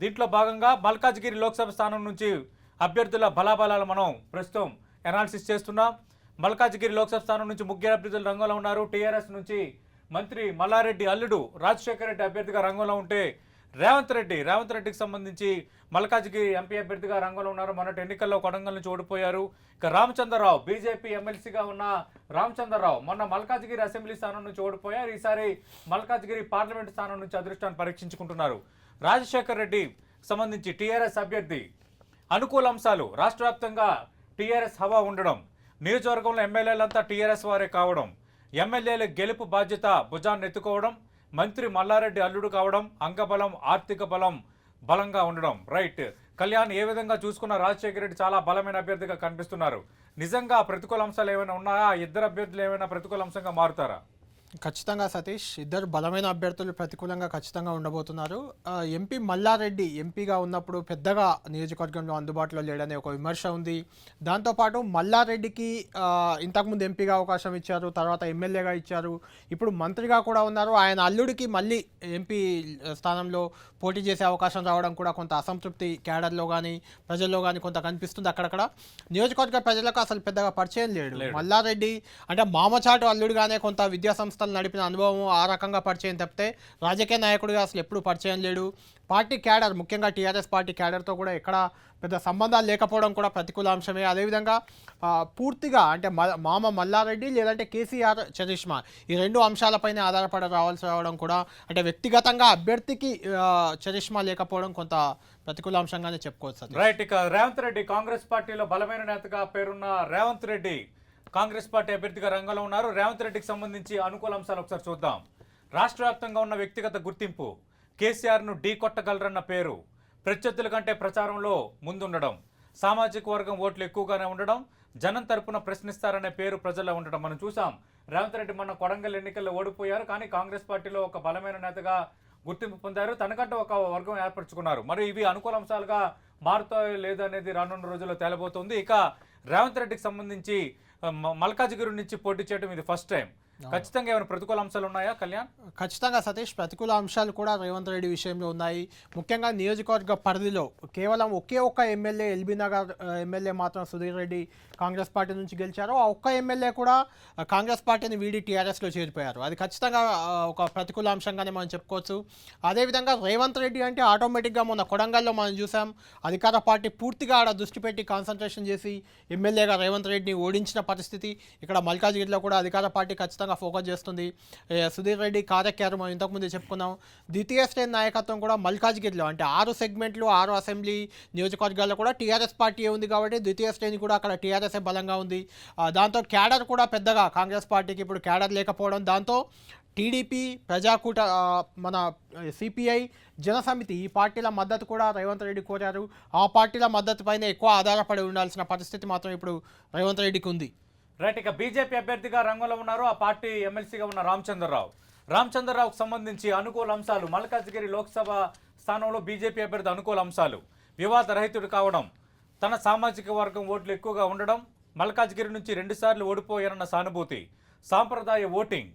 దీంట్లో భాగంగా మల్కాజ్గిరి లోక్సభ స్థానం నుంచి అభ్యర్థుల బలాబలాలు మనం ప్రస్తుతం అనాలిసిస్ చేస్తున్నాం. మల్కాజ్గిరి లోక్సభ స్థానం నుంచి ముగ్గురు అభ్యర్థులు రంగంలో ఉన్నారు. టీఆర్ఎస్ నుంచి మంత్రి మల్లారెడ్డి అల్లుడు రాజశేఖర రెడ్డి అభ్యర్థిగా రంగంలో ఉంటే రేవంత్ రెడ్డికి సంబంధించి మల్కాజ్గిరి ఎంపీ అభ్యర్థిగా రంగంలో ఉన్నారు. మొన్నటి ఎన్నికల్లో కొడంగల్ నుంచి ఓడిపోయారు. ఇక రామచంద్రరావు బీజేపీ ఎమ్మెల్సీగా ఉన్న రామచంద్రరావు మొన్న మల్కాజ్గిరి అసెంబ్లీ స్థానం నుంచి ఓడిపోయారు. ఈసారి మల్కాజ్గిరి పార్లమెంట్ స్థానం నుంచి అదృష్టాన్ని పరీక్షించుకుంటున్నారు. రాజశేఖర రెడ్డి సంబంధించి టీఆర్ఎస్ అభ్యర్థి అనుకూల అంశాలు రాష్ట్ర వ్యాప్తంగా టీఆర్ఎస్ హవా ఉండడం, నియోజకవర్గంలో ఎమ్మెల్యేలంతా టీఆర్ఎస్ వారే కావడం, ఎమ్మెల్యేల గెలుపు బాధ్యత భుజాన్ని ఎత్తుకోవడం, మంత్రి మల్లారెడ్డి అల్లుడు కావడం, అంగబలం ఆర్థిక బలం బలంగా ఉండడం. రైట్ కళ్యాణ్, ఏ విధంగా చూసుకున్న రాజశేఖర రెడ్డి చాలా బలమైన అభ్యర్థిగా కనిపిస్తున్నారు. నిజంగా ప్రతికూల అంశాలు ఏమైనా ఉన్నాయా? ఇద్దరు అభ్యర్థులు ఏమైనా ప్రతికూల అంశంగా మారుతారా? ఖచ్చితంగా సతీష్, ఇద్దరు బలమైన అభ్యర్థులు ప్రతికూలంగా ఖచ్చితంగా ఉండబోతున్నారు. ఎంపీ మల్లారెడ్డి ఎంపీగా ఉన్నప్పుడు పెద్దగా నియోజకవర్గంలో అందుబాటులో లేడనే ఒక విమర్శ ఉంది. దాంతోపాటు మల్లారెడ్డికి ఇంతకుముందు ఎంపీగా అవకాశం ఇచ్చారు, తర్వాత ఎమ్మెల్యేగా ఇచ్చారు, ఇప్పుడు మంత్రిగా కూడా ఉన్నారు. ఆయన అల్లుడికి మళ్ళీ ఎంపీ స్థానంలో పోటీ చేసే అవకాశం రావడం కూడా కొంత అసంతృప్తి క్యాడర్లో కానీ ప్రజల్లో కానీ కొంత కనిపిస్తుంది. అక్కడక్కడ నియోజకవర్గ ప్రజలకు అసలు పెద్దగా పరిచయం లేడు మల్లారెడ్డి. అంటే మామచాటు అల్లుడిగానే కొంత విద్యా సంస్థలు నడిపిన అనుభవం ఆ రకంగా పరిచయం తప్పితే రాజకీయ నాయకుడిగా అసలు ఎప్పుడు పరిచయం లేడు. పార్టీ క్యాడర్, ముఖ్యంగా టీఆర్ఎస్ పార్టీ క్యాడర్తో కూడా ఎక్కడ పెద్ద సంబంధాలు లేకపోవడం కూడా ప్రతికూల అంశమే. అదేవిధంగా పూర్తిగా అంటే మామ మల్లారెడ్డి లేదంటే కేసీఆర్ చరిష్మా, ఈ రెండు అంశాలపైనే ఆధారపడి రావడం కూడా, అంటే వ్యక్తిగతంగా అభ్యర్థికి చరిష్మా లేకపోవడం కొంత ప్రతికూల అంశంగానే చెప్పుకోవచ్చు. రైట్, ఇక రేవంత్ రెడ్డి కాంగ్రెస్ పార్టీలో బలమైన నేతగా పేరున్న రేవంత్ రెడ్డి కాంగ్రెస్ పార్టీ అభ్యర్థిగా రంగంలో ఉన్నారు. రేవంత్ రెడ్డికి సంబంధించి అనుకూల అంశాలు ఒకసారి చూద్దాం. రాష్ట్ర వ్యాప్తంగా ఉన్న వ్యక్తిగత గుర్తింపు, కేసీఆర్ను ఢీ కొట్టగలరన్న పేరు, ప్రత్యర్థుల కంటే ప్రచారంలో ముందుండడం, సామాజిక వర్గం ఓట్లు ఎక్కువగానే ఉండడం, జనం తరపున ప్రశ్నిస్తారనే పేరు ప్రజల్లో ఉండడం మనం చూసాం. రేవంత్ రెడ్డి మొన్న కొడంగల్ ఎన్నికల్లో ఓడిపోయారు, కానీ కాంగ్రెస్ పార్టీలో ఒక బలమైన నేతగా గుర్తింపు పొందారు. తనకంటూ ఒక వర్గం ఏర్పరచుకున్నారు. మరి ఇవి అనుకూల అంశాలుగా మారుతాయో లేదో అనేది రానున్న రోజుల్లో తేలబోతుంది. ఇక రేవంత్ రెడ్డికి సంబంధించి మల్కాజ్గిరి నుంచి పోటీ చేయడం ఇది ఫస్ట్ టైం. ఖచ్చితంగా ఏమైనా ప్రతికూల అంశాలు ఉన్నాయా కళ్యాణ్? ఖచ్చితంగా సతీష్, ప్రతికూల అంశాలు కూడా రేవంత్ రెడ్డి విషయంలో ఉన్నాయి. ముఖ్యంగా నియోజకవర్గ పరిధిలో కేవలం ఒకే ఒక్క ఎమ్మెల్యే, ఎల్బీ నగర్ ఎమ్మెల్యే మాత్రం సుధీర్ రెడ్డి కాంగ్రెస్ పార్టీ నుంచి గెలిచారు. ఆ ఒక్క ఎమ్మెల్యే కూడా కాంగ్రెస్ పార్టీని వీడి టీఆర్ఎస్లో చేరిపోయారు. అది ఖచ్చితంగా ఒక ప్రతికూల అంశంగానే మనం చెప్పుకోవచ్చు. అదేవిధంగా రేవంత్ రెడ్డి అంటే ఆటోమేటిక్గా మొన్న కొడంగల్లో మనం చూసాం, అధికార పార్టీ పూర్తిగా ఆడ దృష్టి పెట్టి కాన్సన్ట్రేషన్ చేసి ఎమ్మెల్యేగా రేవంత్ రెడ్డిని ఓడించిన పరిస్థితి. ఇక్కడ మల్కాజ్గిరిలో కూడా అధికార పార్టీ ఖచ్చితంగా ఫోకస్ చేస్తుంది. సుధీర్ రెడ్డి కార్యక్రమం మనం ఇంతకుముందు చెప్పుకున్నాం. ద్వితీయ శ్రేణి నాయకత్వం కూడా మల్కాజ్గిరిలో, అంటే 6 సెగ్మెంట్లు 6 అసెంబ్లీ నియోజకవర్గాల్లో కూడా టీఆర్ఎస్ పార్టీ ఉంది కాబట్టి ద్వితీయ శ్రేణి కూడా అక్కడ టీఆర్ఎస్ఏ బలంగా ఉంది. దాంతో క్యాడర్ కూడా పెద్దగా కాంగ్రెస్ పార్టీకి ఇప్పుడు క్యాడర్ లేకపోవడం, దాంతో టీడీపీ, ప్రజాకూట, మన సిపిఐ, జనసమితి ఈ పార్టీల మద్దతు కూడా రేవంత్ రెడ్డి కోరారు. ఆ పార్టీల మద్దతు పైన ఎక్కువ ఆధారపడి ఉండాల్సిన పరిస్థితి మాత్రం ఇప్పుడు రేవంత్ రెడ్డికి ఉంది. రైట్, ఇక బీజేపీ అభ్యర్థిగా రంగంలో ఉన్నారు ఆ పార్టీ ఎమ్మెల్సీగా ఉన్న రామచంద్రరావుకు సంబంధించి అనుకూల అంశాలు, మల్కాజ్గిరి లోక్సభ స్థానంలో బీజేపీ అభ్యర్థి అనుకూల అంశాలు, వివాద రహితుడు కావడం, తన సామాజిక వర్గం ఓట్లు ఎక్కువగా ఉండడం, మల్కాజ్గిరి నుంచి 2 సార్లు ఓడిపోయారన్న సానుభూతి, సాంప్రదాయ ఓటింగ్,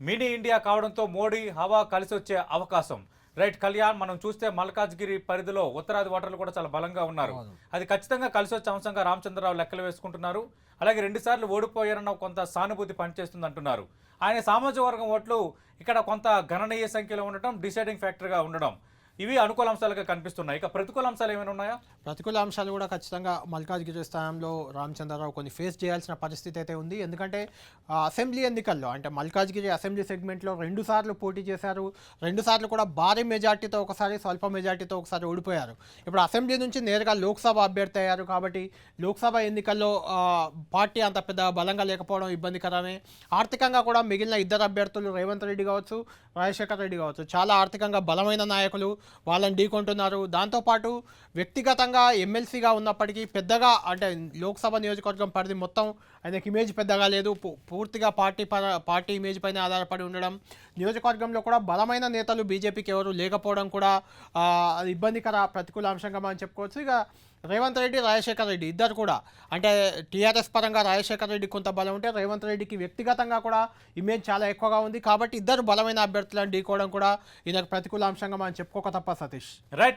మినీ ఇండియా కావడంతో మోడీ హవా కలిసి వచ్చే అవకాశం. రైట్ కళ్యాణ్, మనం చూస్తే మల్కాజ్గిరి పరిధిలో ఉత్తరాది ఓటర్లు కూడా చాలా బలంగా ఉన్నారు. అది ఖచ్చితంగా కలిసి వచ్చే అంశంగా రామచంద్రరావు లెక్కలు వేసుకుంటున్నారు. అలాగే 2 సార్లు ఓడిపోయారన్న కొంత సానుభూతి పనిచేస్తుంది అంటున్నారు. ఆయన సామాజిక వర్గం ఓట్లు ఇక్కడ కొంత గణనీయ సంఖ్యలో ఉండటం, డిసైడింగ్ ఫ్యాక్టర్గా ఉండడం, ఇవి అనుకూల అంశాలుగా కనిపిస్తున్నాయి. ఇక ప్రతికూల అంశాలు ఏమైనా ఉన్నాయా? ప్రతికూల అంశాలు కూడా ఖచ్చితంగా మల్కాజ్గిరి స్థానంలో రామచంద్రరావు కొన్ని ఫేస్ చేయాల్సిన పరిస్థితి అయితే ఉంది. ఎందుకంటే అసెంబ్లీ ఎన్నికల్లో, అంటే మల్కాజ్గిరి అసెంబ్లీ సెగ్మెంట్లో 2 సార్లు పోటీ చేశారు. 2 సార్లు కూడా భారీ మెజార్టీతో ఒకసారి, స్వల్ప మెజార్టీతో ఒకసారి ఓడిపోయారు. ఇప్పుడు అసెంబ్లీ నుంచి నేరుగా లోక్సభ అభ్యర్థి అయ్యారు కాబట్టి లోక్సభ ఎన్నికల్లో పార్టీ అంత పెద్ద బలంగా లేకపోవడం ఇబ్బందికరమే. ఆర్థికంగా కూడా మిగిలిన ఇద్దరు అభ్యర్థులు రేవంత్ రెడ్డి కావచ్చు, రాజశేఖర రెడ్డి కావచ్చు, చాలా ఆర్థికంగా బలమైన నాయకులు, వాళ్ళని ఢీకొంటున్నారు. దాంతోపాటు వ్యక్తిగతంగా ఎమ్మెల్సీగా ఉన్నప్పటికీ పెద్దగా, అంటే లోక్సభ నియోజకవర్గం పరిధి మొత్తం ఆయనకి ఇమేజ్ పెద్దగా లేదు. పూర్తిగా పార్టీ ఇమేజ్ పైన ఆధారపడి ఉండడం, నియోజకవర్గంలో కూడా బలమైన నేతలు బీజేపీకి ఎవరు లేకపోవడం కూడా అది ఇబ్బందికర ప్రతికూల అంశంగా మనం చెప్పుకోవచ్చు. ఇక రేవంత్ రెడ్డి, రాజశేఖర రెడ్డి ఇద్దరు కూడా, అంటే టీఆర్ఎస్ పరంగా రాజశేఖర రెడ్డి కొంత బలం ఉంటే రేవంత్ రెడ్డికి వ్యక్తిగతంగా కూడా ఇమేజ్ చాలా ఎక్కువగా ఉంది. కాబట్టి ఇద్దరు బలమైన అభ్యర్థులను ఢీకోవడం కూడా ఈయనకు ప్రతికూల అంశంగా మనం చెప్పుకోక తప్ప సతీష్. రైట్.